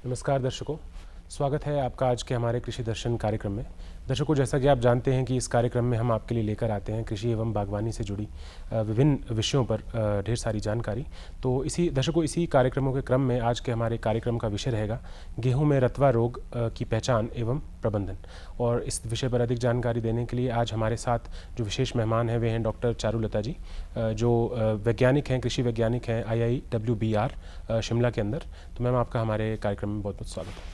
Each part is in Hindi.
नमस्कार दर्शकों, स्वागत है आपका आज के हमारे कृषि दर्शन कार्यक्रम में। दर्शकों, जैसा कि आप जानते हैं कि इस कार्यक्रम में हम आपके लिए लेकर आते हैं कृषि एवं बागवानी से जुड़ी विभिन्न विषयों पर ढेर सारी जानकारी। तो इसी कार्यक्रमों के क्रम में आज के हमारे कार्यक्रम का विषय रहेगा गेहूं में रतवा रोग की पहचान एवं प्रबंधन। और इस विषय पर अधिक जानकारी देने के लिए आज हमारे साथ जो विशेष मेहमान हैं वे हैं डॉक्टर चारुलता जी, जो वैज्ञानिक हैं, कृषि वैज्ञानिक हैं IIWBR शिमला के अंदर। तो मैम, आपका हमारे कार्यक्रम में बहुत बहुत स्वागत है।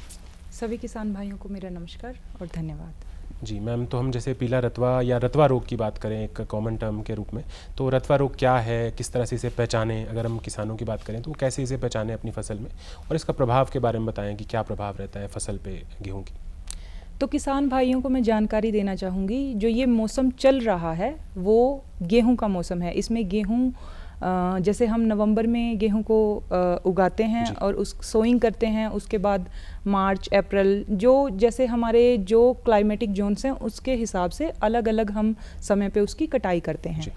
सभी किसान भाइयों को मेरा नमस्कार और धन्यवाद। जी मैम, तो हम जैसे पीला रतवा या रतवा रोग की बात करें एक कॉमन टर्म के रूप में, तो रतवा रोग क्या है, किस तरह से इसे पहचानें? अगर हम किसानों की बात करें तो कैसे इसे पहचानें अपनी फसल में, और इसका प्रभाव के बारे में बताएं कि क्या प्रभाव रहता है फसल पे गेहूं की। तो किसान भाइयों को मैं जानकारी देना चाहूँगी, जो ये मौसम चल रहा है वो गेहूं का मौसम है। इसमें गेहूं जैसे हम नवंबर में गेहूं को उगाते हैं और उस सोइंग करते हैं, उसके बाद मार्च अप्रैल जो जैसे हमारे जो क्लाइमेटिक जोन्स हैं उसके हिसाब से अलग अलग हम समय पे उसकी कटाई करते हैं।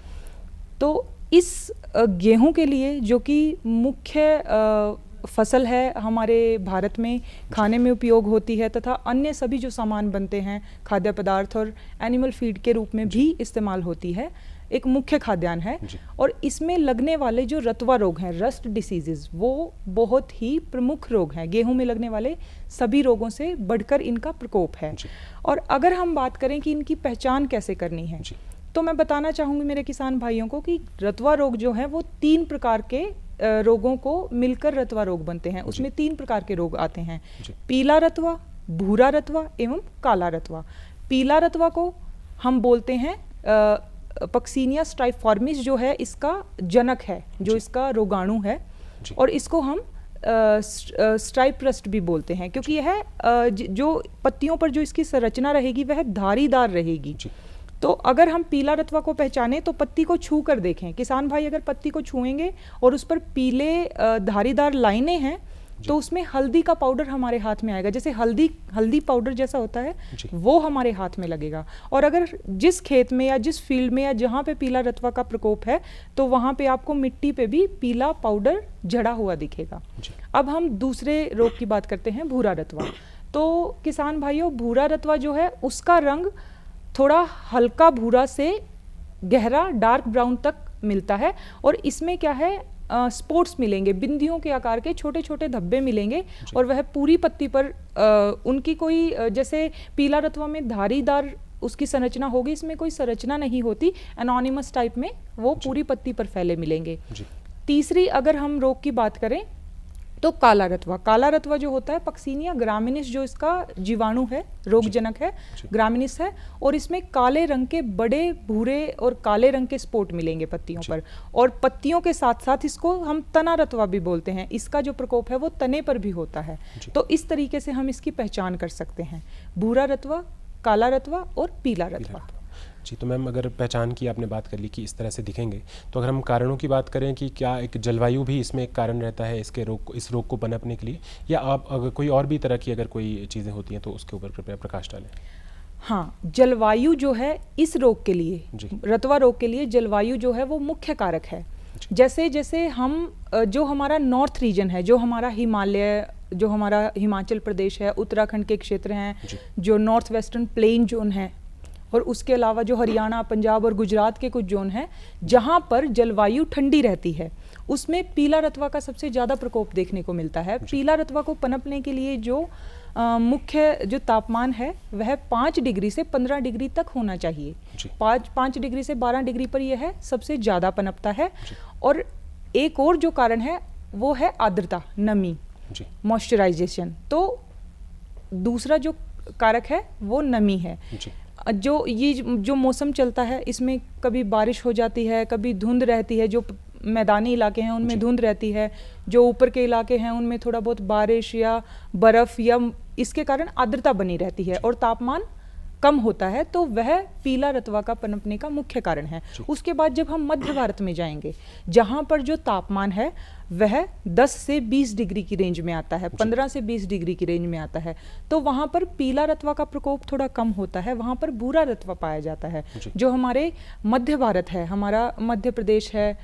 तो इस गेहूं के लिए जो कि मुख्य फसल है हमारे भारत में, खाने में उपयोग होती है तथा अन्य सभी जो सामान बनते हैं खाद्य पदार्थ और एनिमल फीड के रूप में भी इस्तेमाल होती है, एक मुख्य खाद्यान्न है। और इसमें लगने वाले जो रतवा रोग हैं, रस्ट डिसीजेज, वो बहुत ही प्रमुख रोग हैं। गेहूं में लगने वाले सभी रोगों से बढ़कर इनका प्रकोप है। और अगर हम बात करें कि इनकी पहचान कैसे करनी है, तो मैं बताना चाहूँगी मेरे किसान भाइयों को कि रतवा रोग जो है वो 3 प्रकार के रोगों को मिलकर रतवा रोग बनते हैं। उसमें 3 प्रकार के रोग आते हैं, पीला रतवा, भूरा रतवा एवं काला रतवा। पीला रतवा को हम बोलते हैं पक्सीनिया स्ट्राइफॉर्मिस, जो है इसका जनक है, जो इसका रोगाणु है, और इसको हम स्ट्राइप रस्ट भी बोलते हैं, क्योंकि यह जो पत्तियों पर जो इसकी संरचना रहेगी वह धारीदार रहेगी। तो अगर हम पीला रतवा को पहचाने तो पत्ती को छू कर देखें, किसान भाई अगर पत्ती को छुएंगे और उस पर पीले धारीदार लाइनें हैं तो उसमें हल्दी का पाउडर हमारे हाथ में आएगा, जैसे हल्दी पाउडर जैसा होता है वो हमारे हाथ में लगेगा। और अगर जिस खेत में या जिस फील्ड में या जहाँ पे पीला रतवा का प्रकोप है तो वहाँ पे आपको मिट्टी पे भी पीला पाउडर झड़ा हुआ दिखेगा। अब हम दूसरे रोग की बात करते हैं, भूरा रतवा। तो किसान भाइयों, भूरा रतवा जो है उसका रंग थोड़ा हल्का भूरा से गहरा डार्क ब्राउन तक मिलता है, और इसमें क्या है, स्पॉट्स मिलेंगे, बिंदियों के आकार के छोटे छोटे धब्बे मिलेंगे, और वह पूरी पत्ती पर उनकी कोई जैसे पीला रतवा में धारीदार उसकी संरचना होगी, इसमें कोई संरचना नहीं होती, एनोनिमस टाइप में वो पूरी पत्ती पर फैले मिलेंगे। तीसरी अगर हम रोग की बात करें तो काला रतवा। काला रतवा जो होता है पक्सीनिया ग्रामिनिस, जो इसका जीवाणु है, रोगजनक है, ग्रामिनिस है, और इसमें काले रंग के बड़े भूरे और काले रंग के स्पॉट मिलेंगे पत्तियों पर, और पत्तियों के साथ साथ इसको हम तना रतवा भी बोलते हैं। इसका जो प्रकोप है वो तने पर भी होता है। तो इस तरीके से हम इसकी पहचान कर सकते हैं, भूरा रतवा, काला रतवा और पीला रतवा। जी, तो मैम अगर पहचान की आपने बात कर ली कि इस तरह से दिखेंगे, तो अगर हम कारणों की बात करें कि क्या एक जलवायु भी इसमें एक कारण रहता है इस रोग को पनपने के लिए, या आप अगर कोई और भी तरह की अगर कोई चीज़ें होती हैं तो उसके ऊपर कृपया प्रकाश डालें। हाँ, जलवायु जो है इस रोग के लिए, रतवा रोग के लिए जलवायु जो है वो मुख्य कारक है। जैसे जैसे हम जो हमारा नॉर्थ रीजन है, जो हमारा हिमालय, जो हमारा हिमाचल प्रदेश है, उत्तराखंड के क्षेत्र हैं, जो नॉर्थ वेस्टर्न प्लेन जोन है, और उसके अलावा जो हरियाणा, पंजाब और गुजरात के कुछ जोन हैं जहाँ पर जलवायु ठंडी रहती है, उसमें पीला रतवा का सबसे ज़्यादा प्रकोप देखने को मिलता है। पीला रतवा को पनपने के लिए जो मुख्य जो तापमान है वह 5 डिग्री से 15 डिग्री तक होना चाहिए। 5 डिग्री से 12 डिग्री पर यह है सबसे ज़्यादा पनपता है। और एक और जो कारण है वो है आर्द्रता, नमी, मॉइस्चराइजेशन। तो दूसरा जो कारक है वो नमी है। जो मौसम चलता है इसमें कभी बारिश हो जाती है, कभी धुंध रहती है, जो मैदानी इलाके हैं उनमें धुंध रहती है, जो ऊपर के इलाके हैं उनमें थोड़ा बहुत बारिश या बर्फ़ या इसके कारण आर्द्रता बनी रहती है और तापमान कम होता है, तो वह पीला रतवा का पनपने का मुख्य कारण है। उसके बाद जब हम मध्य भारत में जाएंगे, जहाँ पर जो तापमान है वह 10 से 20 डिग्री की रेंज में आता है, 15 से 20 डिग्री की रेंज में आता है, तो वहाँ पर पीला रतवा का प्रकोप थोड़ा कम होता है, वहाँ पर भूरा रतवा पाया जाता है। जो हमारे मध्य भारत है, हमारा मध्य प्रदेश है,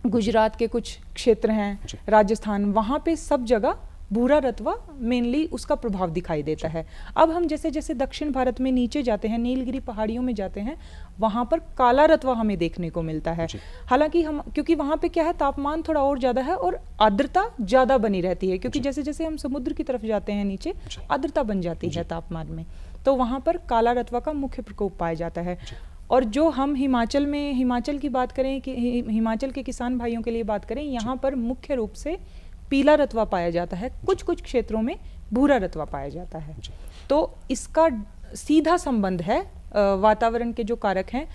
गुजरात के कुछ क्षेत्र हैं, राजस्थान, वहाँ पे सब जगह भूरा रतवा मेनली उसका प्रभाव दिखाई देता है। अब हम जैसे जैसे दक्षिण भारत में नीचे जाते हैं, नीलगिरी पहाड़ियों में जाते हैं, वहाँ पर काला रतवा हमें देखने को मिलता है। हालांकि हम क्योंकि वहाँ पे क्या है, तापमान थोड़ा और ज़्यादा है और आर्द्रता ज़्यादा बनी रहती है, क्योंकि जैसे जैसे हम समुद्र की तरफ जाते हैं नीचे आर्द्रता बन जाती है तापमान में, तो वहाँ पर काला रतवा का मुख्य प्रकोप पाया जाता है। और जो हम हिमाचल की बात करें, कि हिमाचल के किसान भाइयों के लिए बात करें, यहाँ पर मुख्य रूप से पीला रतवा पाया जाता है, कुछ कुछ क्षेत्रों में भूरा रतवा पाया जाता है। तो इसका सीधा संबंध है वातावरण के जो कारक हैं,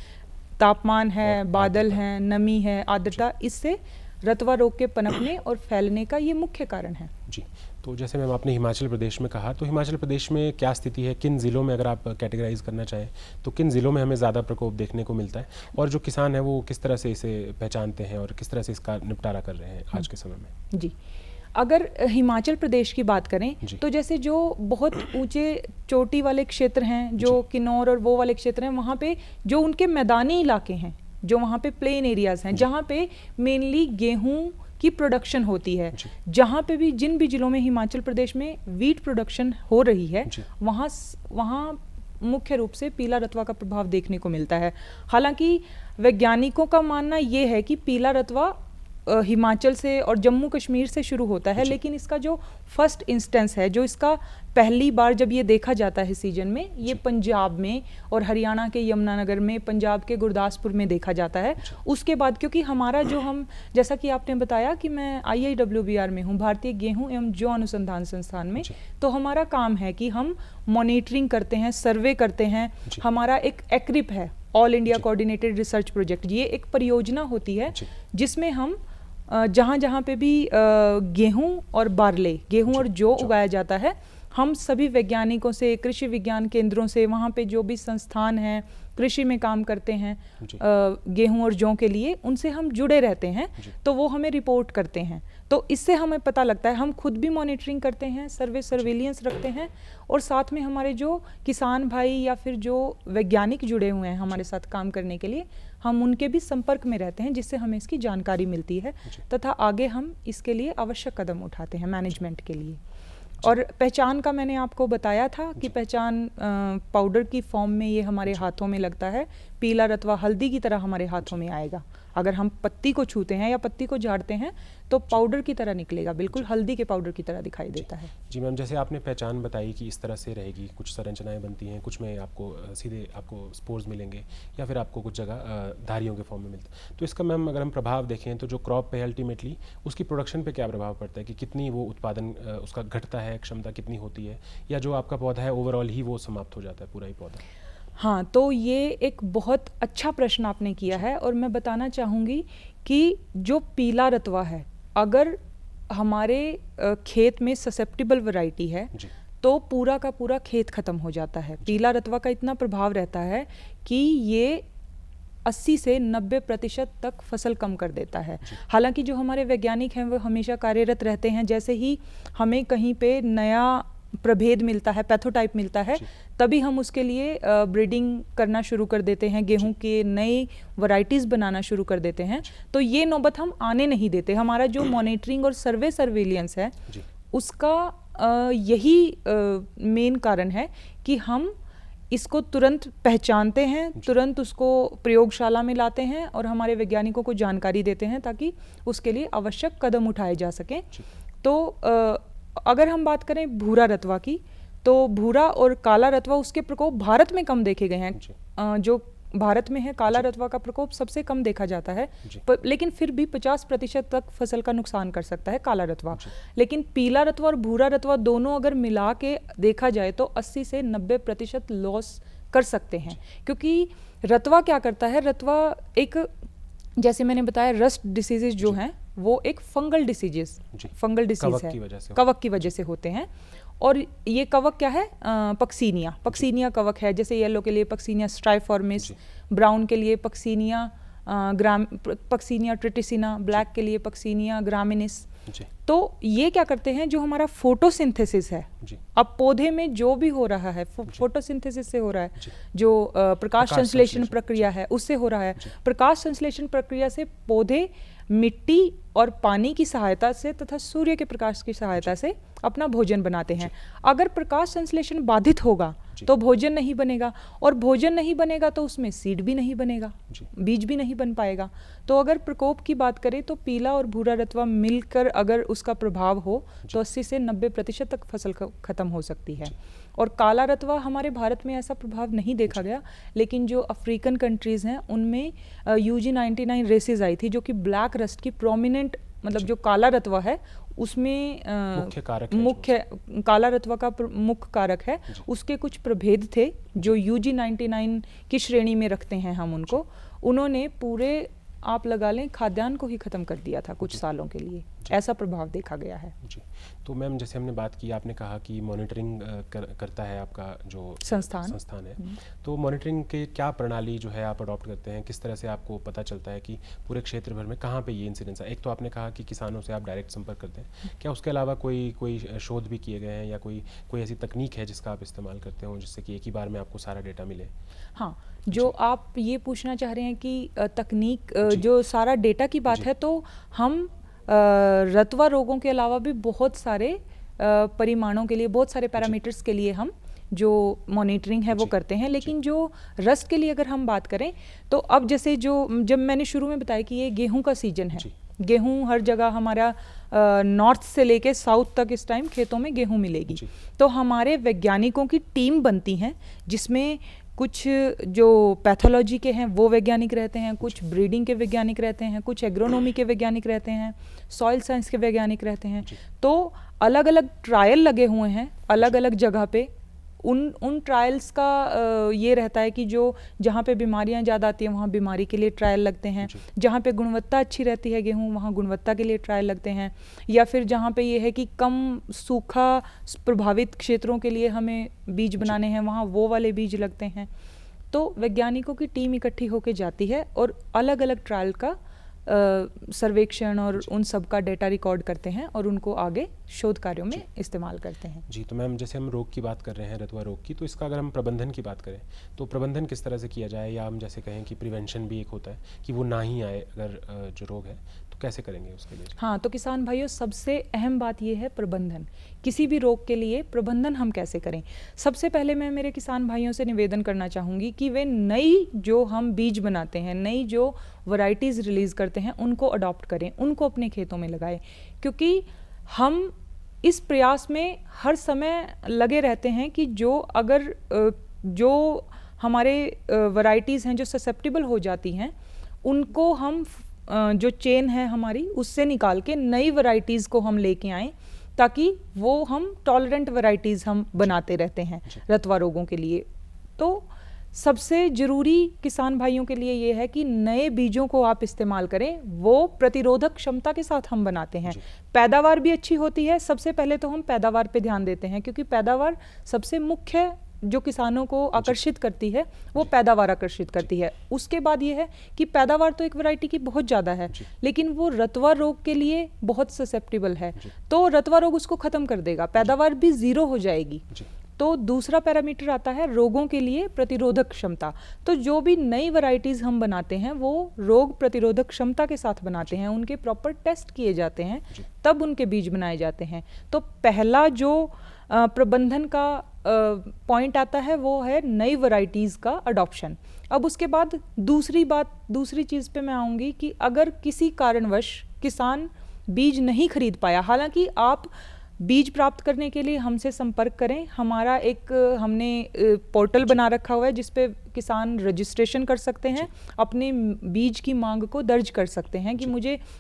तापमान है, बादल हैं, नमी है, आर्द्रता, इससे रतवा रोग के पनपने और फैलने का ये मुख्य कारण है। जी, तो जैसे मैम आपने हिमाचल प्रदेश में कहा, तो हिमाचल प्रदेश में क्या स्थिति है, किन ज़िलों में अगर आप कैटेगराइज करना चाहें तो किन ज़िलों में हमें ज़्यादा प्रकोप देखने को मिलता है, और जो किसान हैं वो किस तरह से इसे पहचानते हैं और किस तरह से इसका निपटारा कर रहे हैं आज के समय में? जी, अगर हिमाचल प्रदेश की बात करें तो जैसे जो बहुत ऊंचे चोटी वाले क्षेत्र हैं, जो किन्नौर और वो वाले क्षेत्र हैं, वहाँ पे जो उनके मैदानी इलाके हैं, जो वहाँ पे प्लेन एरियाज हैं, जहाँ पे मेनली गेहूं की प्रोडक्शन होती है, जहाँ पे भी जिन भी जिलों में हिमाचल प्रदेश में वीट प्रोडक्शन हो रही है, वहाँ मुख्य रूप से पीला रतवा का प्रभाव देखने को मिलता है। हालांकि वैज्ञानिकों का मानना ये है कि पीला रतवा हिमाचल से और जम्मू कश्मीर से शुरू होता है, लेकिन इसका जो फर्स्ट इंस्टेंस है, जो इसका पहली बार जब ये देखा जाता है सीजन में, ये पंजाब में और हरियाणा के यमुनानगर में, पंजाब के गुरदासपुर में देखा जाता है। उसके बाद क्योंकि हमारा जो हम, जैसा कि आपने बताया कि मैं IIWBR में हूँ, भारतीय गेहूं एवं जौ अनुसंधान संस्थान में, तो हमारा काम है कि हम मॉनिटरिंग करते हैं, सर्वे करते हैं। हमारा एक एक्रिप है, all India coordinated research project, ये एक परियोजना होती है जिसमें हम जहाँ जहाँ पे भी गेहूं और बारले, गेहूं और जौ उगाया जाता है, हम सभी वैज्ञानिकों से, कृषि विज्ञान केंद्रों से, वहाँ पे जो भी संस्थान हैं कृषि में काम करते हैं गेहूं और जौ के लिए, उनसे हम जुड़े रहते हैं, तो वो हमें रिपोर्ट करते हैं। तो इससे हमें पता लगता है, हम खुद भी मॉनिटरिंग करते हैं, सर्विलियंस रखते हैं, और साथ में हमारे जो किसान भाई या फिर जो वैज्ञानिक जुड़े हुए हैं हमारे साथ काम करने के लिए, हम उनके भी संपर्क में रहते हैं, जिससे हमें इसकी जानकारी मिलती है तथा आगे हम इसके लिए आवश्यक कदम उठाते हैं मैनेजमेंट के लिए। और पहचान का मैंने आपको बताया था कि पहचान पाउडर की फॉर्म में ये हमारे हाथों में लगता है, पीला रतवा हल्दी की तरह हमारे हाथों में आएगा। अगर हम पत्ती को छूते हैं या पत्ती को झाड़ते हैं तो पाउडर की तरह निकलेगा, बिल्कुल हल्दी के पाउडर की तरह दिखाई देता है। जी मैम, जैसे आपने पहचान बताई कि इस तरह से रहेगी, कुछ संरचनाएं बनती हैं, कुछ में आपको सीधे आपको स्पोर्स मिलेंगे या फिर आपको कुछ जगह धारियों के फॉर्म में मिलता है। तो इसका मैम अगर हम प्रभाव देखें तो जो क्रॉप पे अल्टीमेटली उसकी प्रोडक्शन पे क्या प्रभाव पड़ता है, कि कितनी वो उत्पादन उसका घटता है, क्षमता कितनी होती है, या जो आपका पौधा है ओवरऑल ही वो समाप्त हो जाता है पूरा ही पौधा? हाँ, तो ये एक बहुत अच्छा प्रश्न आपने किया है, और मैं बताना चाहूँगी कि जो पीला रतवा है, अगर हमारे खेत में ससेप्टिबल वैरायटी है तो पूरा का पूरा खेत खत्म हो जाता है। पीला रतवा का इतना प्रभाव रहता है कि ये 80 से 90% तक फसल कम कर देता है। हालांकि जो हमारे वैज्ञानिक हैं वो हमेशा कार्यरत रहते हैं, जैसे ही हमें कहीं पे नया प्रभेद मिलता है, पैथोटाइप मिलता है, तभी हम उसके लिए ब्रीडिंग करना शुरू कर देते हैं, गेहूं के नए वैरायटीज़ बनाना शुरू कर देते हैं। तो ये नौबत हम आने नहीं देते। हमारा जो मॉनिटरिंग और सर्विलियंस है उसका यही मेन कारण है कि हम इसको तुरंत पहचानते हैं, तुरंत उसको प्रयोगशाला में लाते हैं और हमारे वैज्ञानिकों को जानकारी देते हैं ताकि उसके लिए आवश्यक कदम उठाए जा सकें। तो अगर हम बात करें भूरा रतवा की, तो भूरा और काला रतवा उसके प्रकोप भारत में कम देखे गए हैं। जो भारत में है काला रतवा का प्रकोप सबसे कम देखा जाता है, लेकिन फिर भी 50% तक फसल का नुकसान कर सकता है काला रतवा। लेकिन पीला रतवा और भूरा रतवा दोनों अगर मिला के देखा जाए तो 80 से 90% लॉस कर सकते हैं, क्योंकि रतवा क्या करता है, रतवा एक, जैसे मैंने बताया, रस्ट डिसीजेज जो हैं वो एक फंगल डिसीज है, कवक की वजह से होते हैं। और ये कवक क्या है, पक्सीनिया कवक है। जैसे येलो के लिए पक्सीनिया स्ट्राइफॉर्मिस, ब्राउन के लिए पक्सीनिया ट्रिटिसिना, ब्लैक के लिए पक्सीनिया ग्रामिनिस। तो ये क्या करते हैं, जो हमारा फोटोसिंथेसिस है, अब पौधे में जो भी हो रहा है फोटोसिंथेसिस से हो रहा है, जो प्रकाश संश्लेषण प्रक्रिया है उससे हो रहा है। प्रकाश संश्लेषण प्रक्रिया से पौधे मिट्टी और पानी की सहायता से तथा सूर्य के प्रकाश की सहायता से अपना भोजन बनाते हैं। अगर प्रकाश संश्लेषण बाधित होगा तो भोजन नहीं बनेगा, और भोजन नहीं बनेगा तो उसमें सीड भी नहीं बनेगा, बीज भी नहीं बन पाएगा। तो अगर प्रकोप की बात करें तो पीला और भूरा रतवा मिलकर अगर उसका प्रभाव हो तो 80 से 90% तक फसल खत्म हो सकती है। और काला रतवा हमारे भारत में ऐसा प्रभाव नहीं देखा गया, लेकिन जो अफ्रीकन कंट्रीज़ हैं उनमें UG99 रेसेस आई थी जो कि ब्लैक रस्ट की प्रोमिनेंट, मतलब जो काला रतवा है उसमें मुख्य काला रतवा का मुख्य कारक है, उसके कुछ प्रभेद थे जो UG99 की श्रेणी में रखते हैं हम उनको। उन्होंने पूरे आप लगा लें खाद्यान्न को ही ख़त्म कर दिया था कुछ सालों के लिए, ऐसा प्रभाव देखा गया है। जी, तो मैम जैसे हमने बात की, आपने कहा कि मॉनिटरिंग करता है आपका जो संस्थान है, तो मॉनिटरिंग के क्या प्रणाली जो है आप अडॉप्ट करते हैं, किस तरह से आपको पता चलता है कि पूरे क्षेत्र भर में कहाँ पे ये इंसिडेंस है? एक तो आपने कहा कि किसानों से आप डायरेक्ट संपर्क करते हैं, क्या उसके अलावा कोई शोध भी किए गए हैं या कोई ऐसी तकनीक है जिसका आप इस्तेमाल करते हो जिससे कि एक ही बार में आपको सारा डेटा मिले? हाँ, जो आप ये पूछना चाह रहे हैं कि तकनीक जो सारा डेटा की बात है, तो हम रतवा रोगों के अलावा भी बहुत सारे परिमाणों के लिए, बहुत सारे पैरामीटर्स के लिए हम जो मॉनिटरिंग है वो करते हैं। लेकिन जो रस्ट के लिए अगर हम बात करें तो अब जैसे जब मैंने शुरू में बताया कि ये गेहूं का सीजन है, गेहूं हर जगह हमारा नॉर्थ से लेके साउथ तक इस टाइम खेतों में गेहूं मिलेगी, तो हमारे वैज्ञानिकों की टीम बनती हैं जिसमें कुछ जो पैथोलॉजी के हैं वो वैज्ञानिक रहते हैं, कुछ ब्रीडिंग के वैज्ञानिक रहते हैं, कुछ एग्रोनॉमी के वैज्ञानिक रहते हैं, सॉइल साइंस के वैज्ञानिक रहते हैं। तो अलग अलग ट्रायल लगे हुए हैं अलग अलग जगह पे। उन ट्रायल्स का ये रहता है कि जो जहाँ पे बीमारियाँ ज़्यादा आती हैं वहाँ बीमारी के लिए ट्रायल लगते हैं, जहाँ पे गुणवत्ता अच्छी रहती है गेहूँ वहाँ गुणवत्ता के लिए ट्रायल लगते हैं, या फिर जहाँ पे ये है कि कम सूखा प्रभावित क्षेत्रों के लिए हमें बीज बनाने हैं वहाँ वो वाले बीज लगते हैं। तो वैज्ञानिकों की टीम इकट्ठी होकर जाती है और अलग अलग ट्रायल का सर्वेक्षण और उन सब का डेटा रिकॉर्ड करते हैं और उनको आगे शोध कार्यों में इस्तेमाल करते हैं। जी, तो मैम जैसे हम रोग की बात कर रहे हैं, रतवा रोग की, तो इसका अगर हम प्रबंधन की बात करें तो प्रबंधन किस तरह से किया जाए, या हम जैसे कहें कि प्रिवेंशन भी एक होता है कि वो ना ही आए अगर जो रोग है, तो कैसे करेंगे उसके लिए? हाँ, तो किसान भाइयों सबसे अहम बात ये है प्रबंधन। किसी भी रोग के लिए प्रबंधन हम कैसे करें? सबसे पहले मैं मेरे किसान भाइयों से निवेदन करना चाहूँगी कि वे नई जो हम बीज बनाते हैं, नई जो वैरायटीज़ रिलीज़ करते हैं उनको अडॉप्ट करें, उनको अपने खेतों में लगाएं, क्योंकि हम इस प्रयास में हर समय लगे रहते हैं कि जो हमारे वैरायटीज़ हैं जो ससेप्टिबल हो जाती हैं उनको हम जो चेन है हमारी उससे निकाल के नई वैरायटीज़ को हम लेके आएँ, ताकि वो हम टॉलरेंट वैरायटीज़ हम बनाते रहते हैं रतवा रोगों के लिए। तो सबसे ज़रूरी किसान भाइयों के लिए ये है कि नए बीजों को आप इस्तेमाल करें, वो प्रतिरोधक क्षमता के साथ हम बनाते हैं, पैदावार भी अच्छी होती है। सबसे पहले तो हम पैदावार पे ध्यान देते हैं, क्योंकि पैदावार सबसे मुख्य जो किसानों को आकर्षित करती है वो पैदावार आकर्षित करती है। उसके बाद ये है कि पैदावार तो एक वैरायटी की बहुत ज़्यादा है, लेकिन वो रतवा रोग के लिए बहुत ससेप्टिबल है, तो रतवा रोग उसको ख़त्म कर देगा, पैदावार भी ज़ीरो हो जाएगी। तो दूसरा पैरामीटर आता है रोगों के लिए प्रतिरोधक क्षमता। तो जो भी नई वैरायटीज़ हम बनाते हैं वो रोग प्रतिरोधक क्षमता के साथ बनाते हैं, उनके प्रॉपर टेस्ट किए जाते हैं, तब उनके बीज बनाए जाते हैं। तो पहला जो प्रबंधन का पॉइंट आता है वो है नई वैरायटीज़ का अडॉप्शन। अब उसके बाद दूसरी चीज़ पे मैं आऊँगी कि अगर किसी कारणवश किसान बीज नहीं खरीद पाया, हालांकि आप बीज प्राप्त करने के लिए हमसे संपर्क करें। हमने पोर्टल बना रखा हुआ है जिस पे किसान रजिस्ट्रेशन कर सकते हैं, अपने बीज की मांग को दर्ज कर सकते हैं कि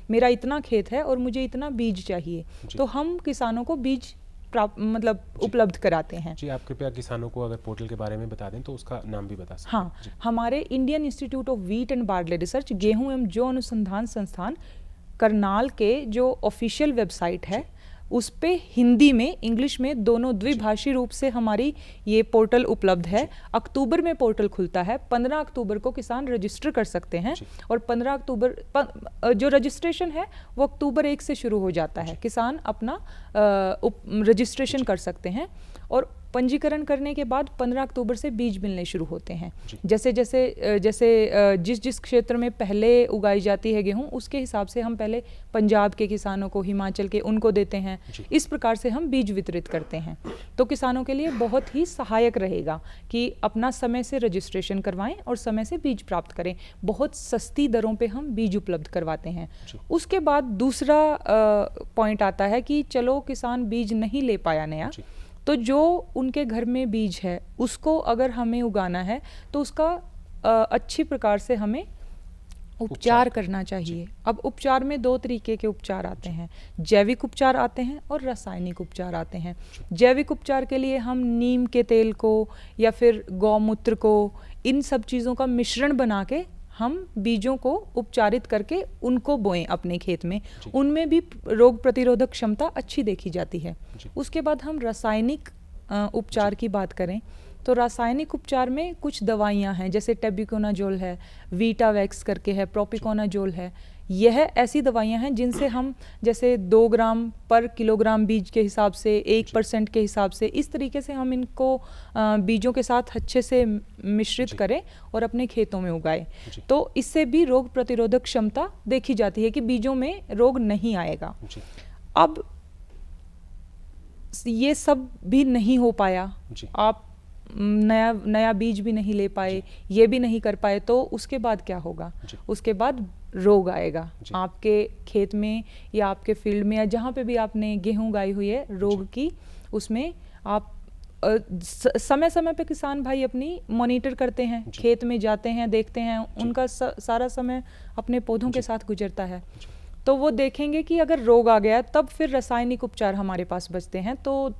मेरा इतना खेत है और मुझे इतना बीज चाहिए, तो हम किसानों को बीज उपलब्ध कराते हैं। जी, आप कृपया किसानों को अगर पोर्टल के बारे में बता दें तो उसका नाम भी बता सकते हैं। हाँ, हमारे Indian institute of wheat and barley research गेहूं एवं जौ अनुसंधान संस्थान करनाल के जो ऑफिशियल वेबसाइट है उस पे हिंदी में इंग्लिश में दोनों द्विभाषी रूप से हमारी ये पोर्टल उपलब्ध है। अक्टूबर में पोर्टल खुलता है, 15 अक्टूबर को किसान रजिस्टर कर सकते हैं और 15 अक्टूबर जो रजिस्ट्रेशन है वो अक्टूबर 1 से शुरू हो जाता है, किसान अपना रजिस्ट्रेशन कर सकते हैं। और पंजीकरण करने के बाद 15 अक्टूबर से बीज मिलने शुरू होते हैं। जी। जैसे जिस जिस क्षेत्र में पहले उगाई जाती है गेहूं, उसके हिसाब से हम पहले पंजाब के किसानों को, हिमाचल के, उनको देते हैं। जी। इस प्रकार से हम बीज वितरित करते हैं। तो किसानों के लिए बहुत ही सहायक रहेगा कि अपना समय से रजिस्ट्रेशन करवाएं और समय से बीज प्राप्त करें। बहुत सस्ती दरों पे हम बीज उपलब्ध करवाते हैं। जी। उसके बाद दूसरा पॉइंट आता है कि चलो किसान बीज नहीं ले पाया नया, जी। तो जो उनके घर में बीज है उसको अगर हमें उगाना है तो उसका अच्छी प्रकार से हमें उपचार करना चाहिए। अब उपचार में 2 तरीके के उपचार आते हैं, जैविक उपचार आते हैं और रासायनिक उपचार आते हैं। जैविक उपचार के लिए हम नीम के तेल को या फिर गौमूत्र को, इन सब चीज़ों का मिश्रण बना के हम बीजों को उपचारित करके उनको बोएं अपने खेत में। उनमें भी रोग प्रतिरोधक क्षमता अच्छी देखी जाती है। उसके बाद हम रासायनिक उपचार की बात करें तो रासायनिक उपचार में कुछ दवाइयां हैं, जैसे टेबिकोनाजोल है, वीटावैक्स करके है, प्रोपिकोनाजोल है। यह ऐसी दवाइयां हैं जिनसे हम जैसे 2 ग्राम पर किलोग्राम बीज के हिसाब से, 1% के हिसाब से, इस तरीके से हम इनको बीजों के साथ अच्छे से मिश्रित करें और अपने खेतों में उगाएं। तो इससे भी रोग प्रतिरोधक क्षमता देखी जाती है कि बीजों में रोग नहीं आएगा। अब ये सब भी नहीं हो पाया, आप नया बीज भी नहीं ले पाए, ये भी नहीं कर पाए, तो उसके बाद क्या होगा? उसके बाद रोग आएगा आपके खेत में या आपके फील्ड में या जहाँ पे भी आपने गेहूं उगाई हुई है, रोग की उसमें आप समय समय पे किसान भाई अपनी मॉनिटर करते हैं, खेत में जाते हैं, देखते हैं, उनका सारा समय अपने पौधों के साथ गुजरता है। तो वो देखेंगे कि अगर रोग आ गया तब फिर रासायनिक उपचार हमारे पास बचते हैं। तो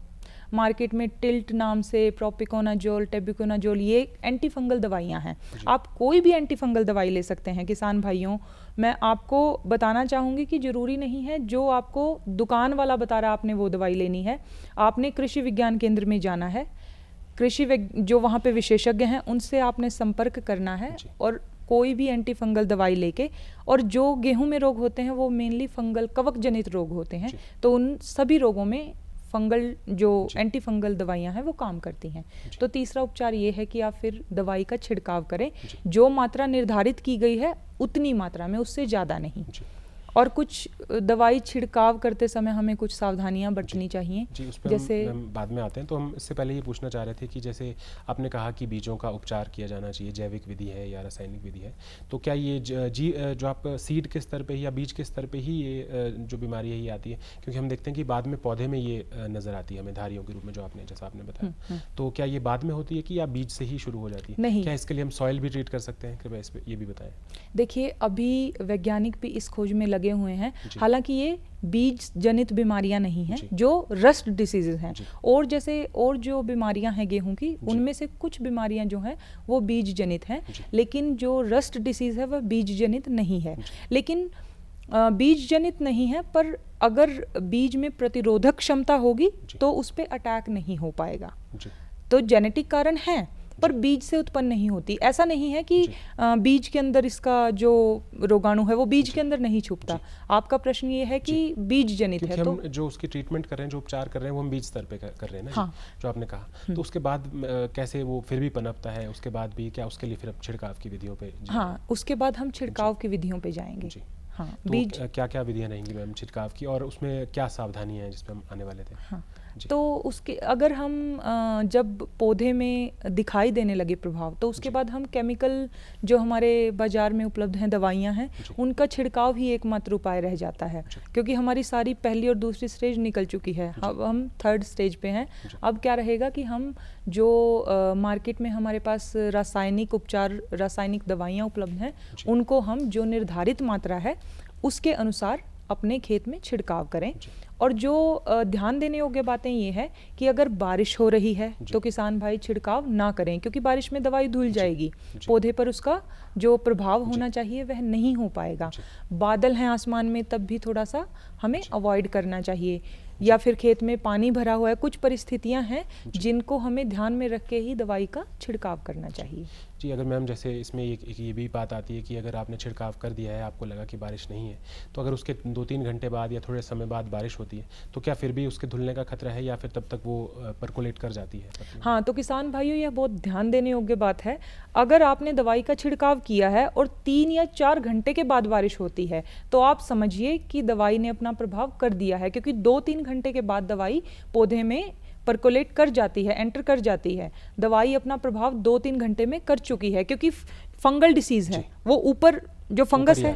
मार्केट में टिल्ट नाम से प्रोपिकोनाजोल, टेबिकोनाजोल, ये एंटी फंगल दवाइयाँ हैं। आप कोई भी एंटी फंगल दवाई ले सकते हैं किसान भाइयों। मैं आपको बताना चाहूँगी कि ज़रूरी नहीं है जो आपको दुकान वाला बता रहा आपने वो दवाई लेनी है। आपने कृषि विज्ञान केंद्र में जाना है, जो वहाँ पे विशेषज्ञ हैं उनसे आपने संपर्क करना है और कोई भी एंटी फंगल दवाई लेके, और जो गेहूं में रोग होते हैं वो मेनली फंगल कवक जनित रोग होते हैं, तो उन सभी रोगों में फंगल जो एंटी फंगल दवाइयां हैं वो काम करती हैं। तो तीसरा उपचार ये है कि आप फिर दवाई का छिड़काव करें, जो मात्रा निर्धारित की गई है उतनी मात्रा में, उससे ज़्यादा नहीं। और कुछ दवाई छिड़काव करते समय हमें कुछ सावधानियां बरतनी चाहिए। उस पर जैसे हम बाद में आते हैं। तो हम इससे पहले ये पूछना चाह रहे थे कि जैसे आपने कहा कि बीजों का उपचार किया जाना चाहिए, जैविक विधि है या रासायनिक विधि है, तो क्या ये जो आप सीड के स्तर पे ही या बीज के स्तर पे ही ये जो बीमारी है ये आती है? क्योंकि हम देखते हैं कि बाद में पौधे में ये नज़र आती है हमें धारियों के रूप में, जो आपने जैसा आपने बताया। तो क्या ये बाद में होती है कि या बीज से ही शुरू हो जाती है? नहीं। क्या इसके लिए हम सॉइल भी ट्रीट कर सकते हैं? कृपया इस पर ये भी बताएं। देखिए, अभी वैज्ञानिक भी इस खोज में लगे हुए हैं। हालांकि ये बीज जनित बीमारियां नहीं हैं, जो रस्ट डिसीजेज हैं, और जो बीमारियां हैं गेहूं की, उनमें से कुछ बीमारियां जो हैं वो बीज जनित हैं, लेकिन जो रस्ट डिसीज है वह बीज जनित नहीं है। लेकिन बीज जनित नहीं है, पर अगर बीज में प्रतिरोधक क्षमता होगी तो उस पर अटैक नहीं हो पाएगा। तो जेनेटिक कारण है पर बीज से उत्पन्न नहीं होती। ऐसा नहीं है कि बीज के अंदर इसका जो रोगाणु है वो बीज के अंदर नहीं छुपता। आपका प्रश्न ये है कि बीज जनित है, तो हम जो उसकी ट्रीटमेंट कर रहे हैं, जो उपचार कर रहे हैं, वो हम बीज स्तर पे कर रहे हैं ना। हाँ। जो आपने कहा, तो उसके बाद कैसे वो फिर भी पनपता है? उसके बाद भी क्या उसके लिए फिर अब छिड़काव की विधियों पे? हाँ, उसके बाद हम छिड़काव की विधियों पे जाएंगे। हाँ, तो बीज क्या क्या विधियाँ रहेंगी मैम छिड़काव की, और उसमें क्या सावधानियाँ हैं जिस पे हम आने वाले थे? हाँ, तो उसके अगर हम जब पौधे में दिखाई देने लगे प्रभाव, तो उसके बाद हम केमिकल जो हमारे बाजार में उपलब्ध हैं, दवाइयाँ हैं, उनका छिड़काव ही एकमात्र उपाय रह जाता है, क्योंकि हमारी सारी पहली और दूसरी स्टेज निकल चुकी है। अब हम 3rd स्टेज पे हैं। अब क्या रहेगा कि हम जो मार्केट में हमारे पास रासायनिक उपचार, रासायनिक दवाइयाँ उपलब्ध हैं, उनको हम जो निर्धारित मात्रा है उसके अनुसार अपने खेत में छिड़काव करें। और जो ध्यान देने योग्य बातें ये है कि अगर बारिश हो रही है तो किसान भाई छिड़काव ना करें, क्योंकि बारिश में दवाई धुल जाएगी, पौधे पर उसका जो प्रभाव होना चाहिए वह नहीं हो पाएगा। बादल हैं आसमान में तब भी थोड़ा सा हमें अवॉइड करना चाहिए, या फिर खेत में पानी भरा हुआ है। कुछ परिस्थितियां हैं जिनको हमें ध्यान में रख के ही दवाई का छिड़काव करना चाहिए। जी, अगर मैम जैसे इसमें एक ये भी बात आती है कि अगर आपने छिड़काव कर दिया है, आपको लगा कि बारिश नहीं है, तो अगर उसके 2-3 घंटे बाद या थोड़े समय बाद बारिश होती है, तो क्या फिर भी उसके धुलने का खतरा है या फिर तब तक वो परकोलेट कर जाती है? हाँ, तो किसान भाइयों यह बहुत ध्यान देने योग्य बात है। अगर आपने दवाई का छिड़काव किया है और 3 या 4 घंटे के बाद बारिश होती है, तो आप समझिए कि दवाई ने अपना प्रभाव कर दिया है, क्योंकि 2-3 घंटे के बाद दवाई पौधे में परकोलेट कर जाती है, एंटर कर जाती है। दवाई अपना प्रभाव 2-3 घंटे में कर चुकी है, क्योंकि फंगल डिसीज है, वो ऊपर जो फंगस है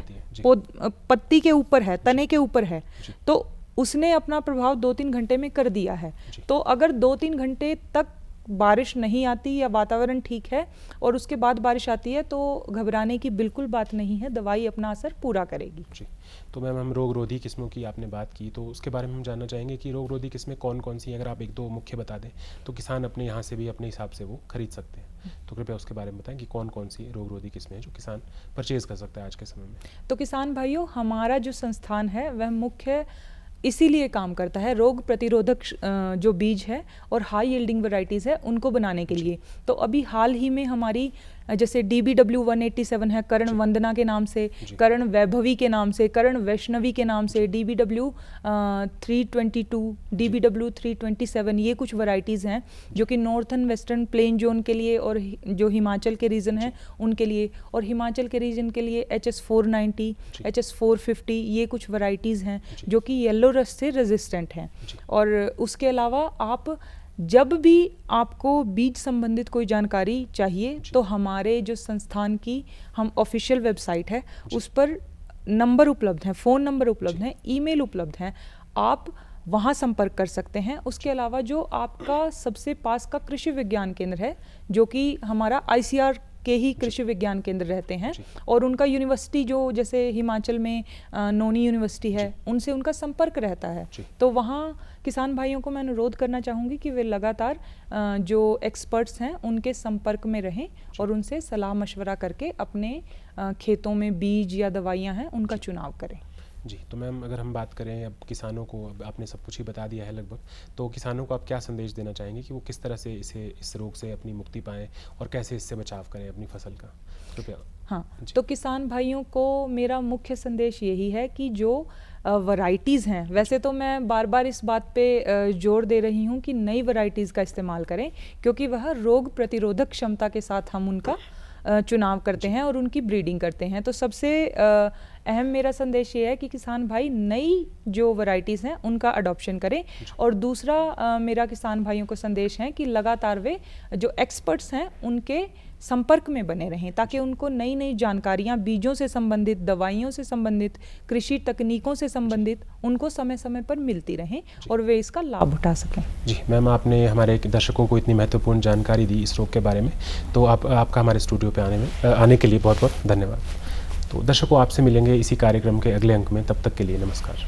पत्ती के ऊपर है, तने के ऊपर है, तो उसने अपना प्रभाव 2-3 घंटे में कर दिया है। तो अगर 2-3 घंटे तक बारिश नहीं आती या वातावरण ठीक है और उसके बाद बारिश आती है, तो घबराने की बिल्कुल बात नहीं है, दवाई अपना असर पूरा करेगी। जी, तो मैम हम रोग रोधी किस्मों की आपने बात की, तो उसके बारे में हम जानना चाहेंगे कि रोग रोधी किस्में कौन कौन सी, अगर आप 1-2 मुख्य बता दें तो किसान अपने यहाँ से भी अपने हिसाब से वो खरीद सकते हैं। तो कृपया उसके बारे में बताएं कि कौन कौन सी रोग रोधी किस्में हैं जो किसान परचेज़ कर सकता है आज के समय में। तो किसान भाइयों, हमारा जो संस्थान है वह मुख्य इसीलिए काम करता है रोग प्रतिरोधक जो बीज है और हाई यील्डिंग वैरायटीज़ है उनको बनाने के लिए। तो अभी हाल ही में हमारी जैसे DBW 187 है कर्ण वंदना के नाम से, कर्ण वैभवी के नाम से, कर्ण वैष्णवी के नाम से, DBW 322, DBW 327, ये कुछ वैरायटीज़ हैं जो कि नॉर्थन वेस्टर्न प्लेन जोन के लिए और जो हिमाचल के रीजन है उनके लिए, और हिमाचल के रीजन के लिए HS 490, HS 450, ये कुछ वैरायटीज़ हैं जो कि येलो रस्ट से रेजिस्टेंट हैं। और उसके अलावा आप जब भी आपको बीज संबंधित कोई जानकारी चाहिए तो हमारे जो संस्थान की हम ऑफिशियल वेबसाइट है उस पर नंबर उपलब्ध हैं, फ़ोन नंबर उपलब्ध हैं, ईमेल उपलब्ध हैं, आप वहाँ संपर्क कर सकते हैं। उसके अलावा जो आपका सबसे पास का कृषि विज्ञान केंद्र है, जो कि हमारा ICR के ही कृषि विज्ञान केंद्र रहते हैं, और उनका यूनिवर्सिटी जो जैसे हिमाचल में नोनी यूनिवर्सिटी है, उनसे उनका संपर्क रहता है। तो वहाँ किसान भाइयों को मैं अनुरोध करना चाहूँगी कि वे लगातार जो एक्सपर्ट्स हैं उनके संपर्क में रहें और उनसे सलाह मशवरा करके अपने खेतों में बीज या दवाइयाँ हैं उनका चुनाव करें। जी, तो मैम अगर हम बात करें अब किसानों को, अब आपने सब कुछ ही बता दिया है लगभग, तो किसानों को आप क्या संदेश देना चाहेंगे कि वो किस तरह से इस रोग से अपनी मुक्ति पाएँ और कैसे इससे बचाव करें अपनी फसल का, कृपया। हाँ, तो किसान भाइयों को मेरा मुख्य संदेश यही है कि जो वैरायटीज़ हैं, वैसे तो मैं बार बार इस बात पे जोर दे रही हूँ कि नई वैरायटीज़ का इस्तेमाल करें, क्योंकि वह रोग प्रतिरोधक क्षमता के साथ हम उनका चुनाव करते हैं और उनकी ब्रीडिंग करते हैं। तो सबसे अहम मेरा संदेश ये है कि किसान भाई नई जो वैरायटीज़ हैं उनका अडॉप्शन करें। और दूसरा मेरा किसान भाइयों को संदेश है कि लगातार वे जो एक्सपर्ट्स हैं उनके संपर्क में बने रहें, ताकि उनको नई नई जानकारियाँ बीजों से संबंधित, दवाइयों से संबंधित, कृषि तकनीकों से संबंधित उनको समय समय पर मिलती रहें और वे इसका लाभ उठा सकें। जी मैम, आपने हमारे दर्शकों को इतनी महत्वपूर्ण जानकारी दी इस रोग के बारे में, तो आपका हमारे स्टूडियो पे आने के लिए बहुत बहुत धन्यवाद। तो दर्शकों, आपसे मिलेंगे इसी कार्यक्रम के अगले अंक में, तब तक के लिए नमस्कार।